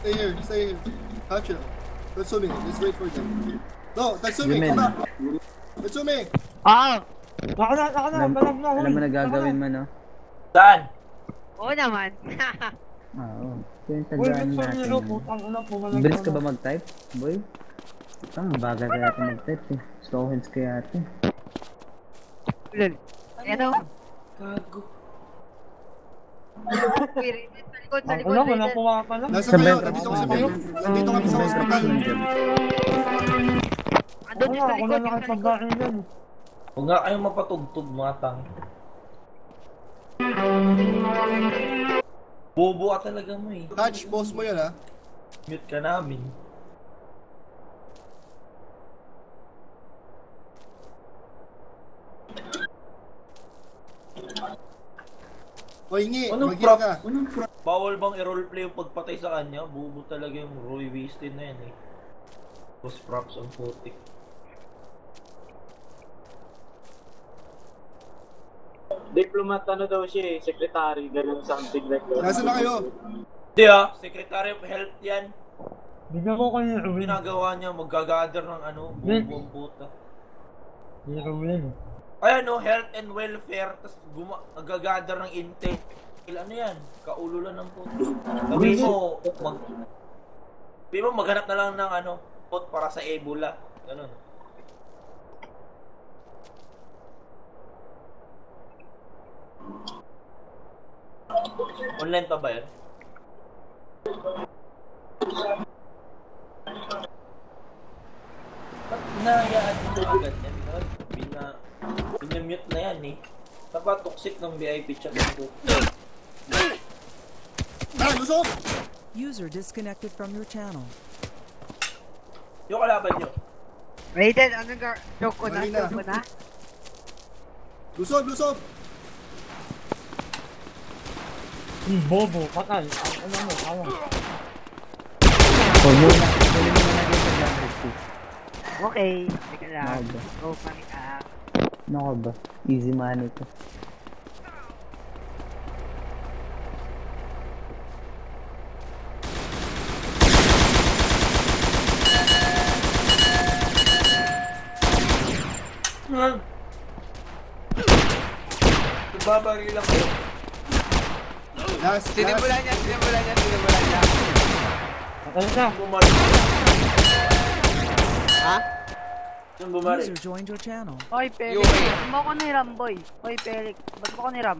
Stay here. Hacho. Tatsumi, let's wait for them. No, Tatsumi, come back. Tatsumi! Ah! Ako na, Alam mo na gagawin mo, no? Saan? Oo naman. Oo. Kaya yung Uy, tandaan gusto natin. nyo, putang ina po. Bilis ka ba mag-type, boy? Ang bagal kaya ako mag-type eh. Slow hands kaya ito. Lol. Ano? Gago. Uy, Raiden, sa likod, sa Ako likod, na, Raiden. nakuha ka na. Nasa Sabay- kayo, nandito kami sa hospital. Andun yung sa Ako likod, na yung sa likod. nakipagdain yan. Huwag nga kayong mapatugtog mga tang. Bobo ka talaga mo eh. Touch, boss mo yan ha. Mute ka namin. O hingi, Anong mag-heal prop? ka. Bawal bang i-roleplay yung pagpatay sa kanya? Bobo talaga yung Roy Wasted na yan eh. Tapos props ang putik. Diplomat ano daw siya eh, secretary, ganun something like that. Nasaan na kayo? Hindi ah, Secretary of Health yan. Bigyan ko kayo yung Ruin. Ginagawa niya, mag-gather ng ano, bobo ang puta. Yung Ruin. Ay ano, health and welfare, tapos nag-gather ng intake. Ano yan? Kaulo lang ng puta. Sabi mo, maghanap na lang ng ano, pot para sa Ebola. Ganun. Online pa ba yan? Ba't hinahayaan mo agad yan? Binamute na yan eh. Napatoxic ng VIP chat ko. Ah, lusok! User disconnected from your channel. Yung kalaban nyo. Raiden, anong joke ko na? Mali na. Joke ko na? Lusok! Bobo, patay. Ang ano mo, awa. Huwag muna. Huli mo na dito sa Gravity. Okay, teka lang. Ano ba? Go, panic up. Nako ba? Easy money to. Babari lang kayo. Last. Sinimulan niya. Patay ka. Bumari. Ha? Yung bumari. User joined your channel. Hoy, Felix. Ba't mo ko niram, boy? Hoy, Felix. Ba't mo ko niram?